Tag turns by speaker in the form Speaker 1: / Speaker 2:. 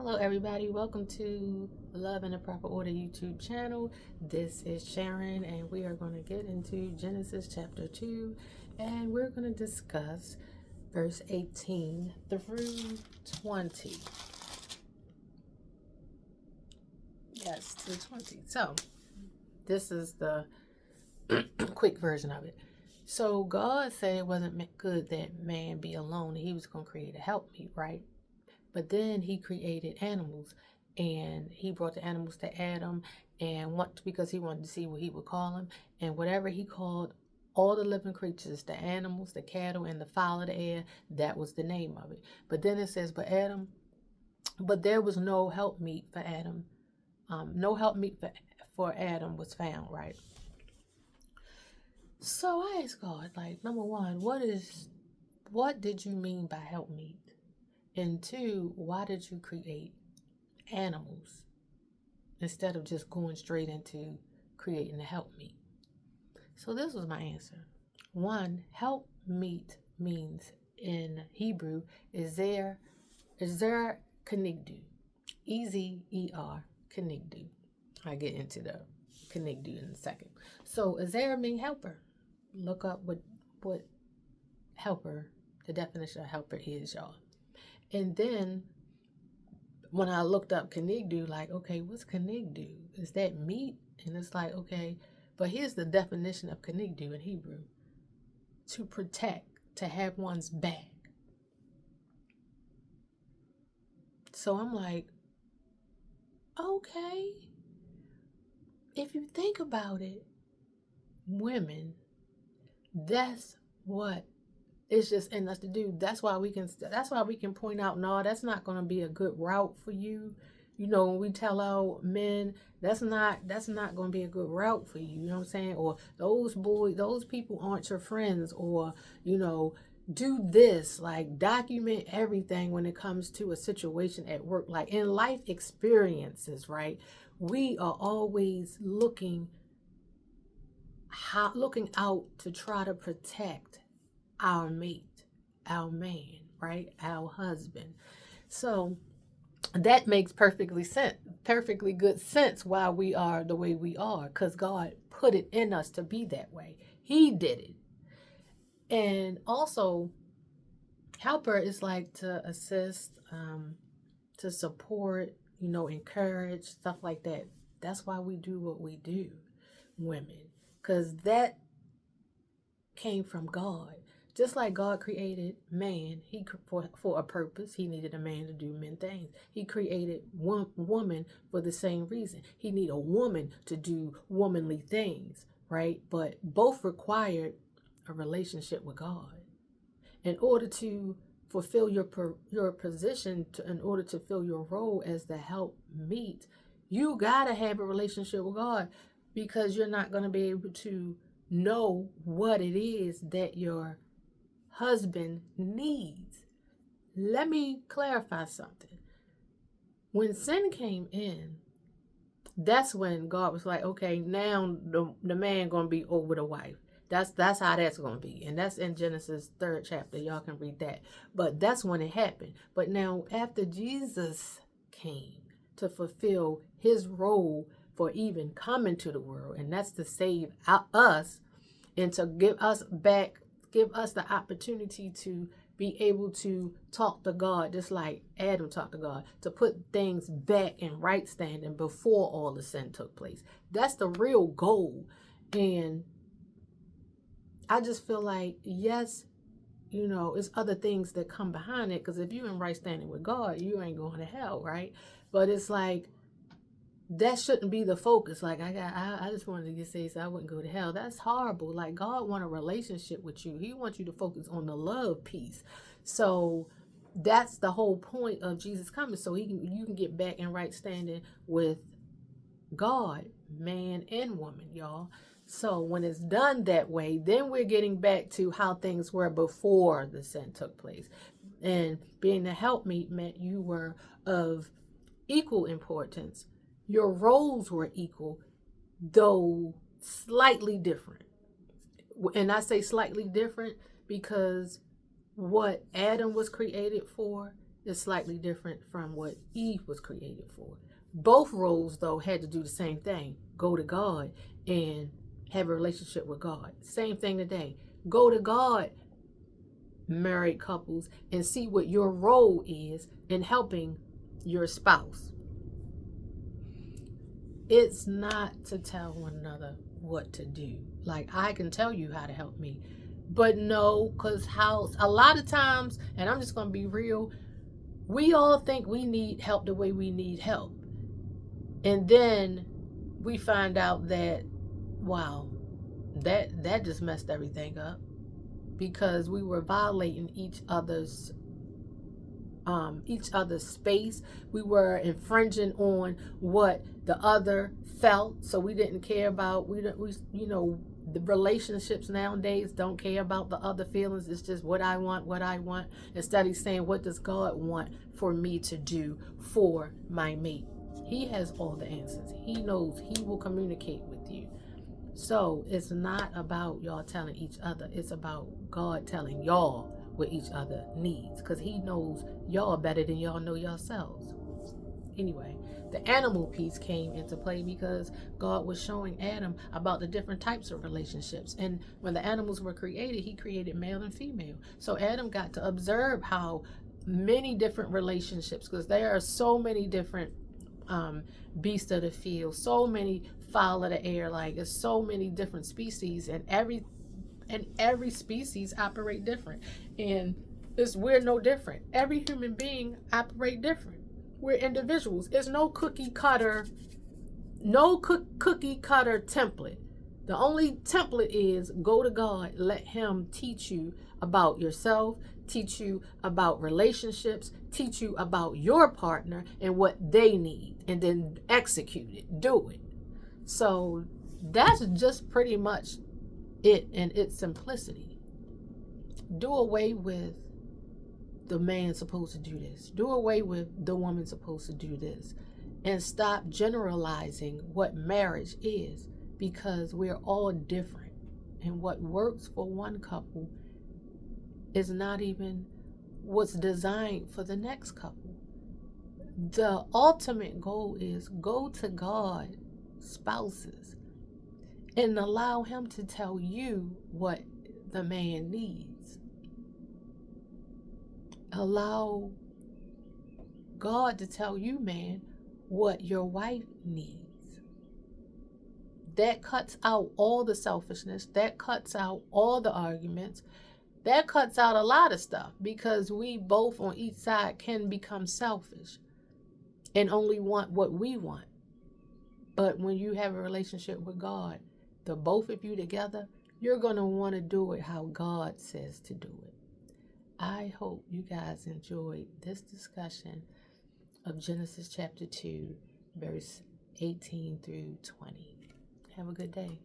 Speaker 1: Hello, everybody. Welcome to Love in a Proper Order YouTube channel. This is Sharon, and we are going to get into Genesis chapter 2, and we're going to discuss verse 18 through 20. Yes, to 20. So, this is the quick version of it. So, God said it wasn't good that man be alone. He was going to create a helpmeet, right? But then he created animals, and he brought the animals to Adam, and because he wanted to see what he would call them, and whatever he called all the living creatures, the animals, the cattle, and the fowl of the air, that was the name of it. But then it says, but there was no helpmeet for Adam. No helpmeet for Adam was found, right? So I asked God, like, number one, what did you mean by helpmeet? And two, why did you create animals instead of just going straight into creating a helpmeet? So this was my answer. One, helpmeet means in Hebrew is there Kenigdu. E-Z-E-R, Kenigdu. I get into the Kenigdu in a second. So Ezer means helper. Look up what helper, the definition of helper is, y'all. And then when I looked up Kenigdu, like, okay, what's Kenigdu? Is that meat? And it's like, okay, but here's the definition of Kenigdu in Hebrew. To protect, to have one's back. So I'm like, okay, if you think about it, women, that's what it's just in us to do. That's why we can point out, no, that's not going to be a good route for you. You know, when we tell our men, that's not going to be a good route for you. You know what I'm saying? Or those people aren't your friends. Or, you know, do this, like document everything when it comes to a situation at work, like in life experiences, right? We are always looking out to try to protect our mate, our man, right? Our husband. So that makes perfectly good sense why we are the way we are, because God put it in us to be that way. He did it. And also, helper is like to assist, to support, encourage, stuff like that. That's why we do what we do, women, because that came from God. Just like God created man, for a purpose, he needed a man to do men things. He created woman for the same reason. He needed a woman to do womanly things, right? But both required a relationship with God. In order to fulfill your position, in order to fill your role as the helpmeet, you gotta have a relationship with God, because you're not gonna be able to know what it is that your husband needs. Let me clarify something. When sin came in, that's when God was like, okay, now the man gonna be over the wife. That's how that's gonna be. And that's in Genesis 3rd chapter. Y'all can read that. But that's when it happened. But now after Jesus came to fulfill his role for even coming to the world, and that's to save us and to give us the opportunity to be able to talk to God, just like Adam talked to God, to put things back in right standing before all the sin took place. That's the real goal. And I just feel like, yes, it's other things that come behind it, because if you're in right standing with God, you ain't going to hell, right? But it's like, that shouldn't be the focus. Like, I just wanted to get saved so I wouldn't go to hell. That's horrible. Like, God wants a relationship with you. He wants you to focus on the love piece. So that's the whole point of Jesus coming, so you can get back in right standing with God, man and woman, y'all. So when it's done that way, then we're getting back to how things were before the sin took place. And being the helpmeet meant you were of equal importance. Your roles were equal, though slightly different. And I say slightly different because what Adam was created for is slightly different from what Eve was created for. Both roles, though, had to do the same thing: go to God and have a relationship with God. Same thing today. Go to God, married couples, and see what your role is in helping your spouse. It's not to tell one another what to do. Like, I can tell you how to help me, but no, because how a lot of times, and I'm just going to be real, we all think we need help the way we need help. And then we find out that, wow, that just messed everything up, because we were violating each other's space. We were infringing on what the other felt, so we didn't care about, the relationships nowadays don't care about the other feelings. It's just what I want, instead of saying, what does God want for me to do for my mate? He has all the answers. He knows. He will communicate with you. So it's not about y'all telling each other. It's about God telling y'all what each other needs, because he knows y'all better than y'all know yourselves. Anyway, the animal piece came into play because God was showing Adam about the different types of relationships. And when the animals were created, he created male and female. So Adam got to observe how many different relationships, because there are so many different beasts of the field, so many fowl of the air, like there's so many different species, and every species operate different. And we're no different. Every human being operate different. We're individuals. It's no cookie cutter template. The only template is go to God, let him teach you about yourself, teach you about relationships, teach you about your partner and what they need, and then execute it, do it. So that's just pretty much it in its simplicity. Do away with the man supposed to do this. Do away with the woman supposed to do this. And stop generalizing what marriage is, because we're all different. And what works for one couple is not even what's designed for the next couple. The ultimate goal is go to God, spouses, and allow him to tell you what the man needs. Allow God to tell you, man, what your wife needs. That cuts out all the selfishness. That cuts out all the arguments. That cuts out a lot of stuff, because we both on each side can become selfish and only want what we want. But when you have a relationship with God, the both of you together, you're going to want to do it how God says to do it. I hope you guys enjoyed this discussion of Genesis chapter 2, verse 18 through 20. Have a good day.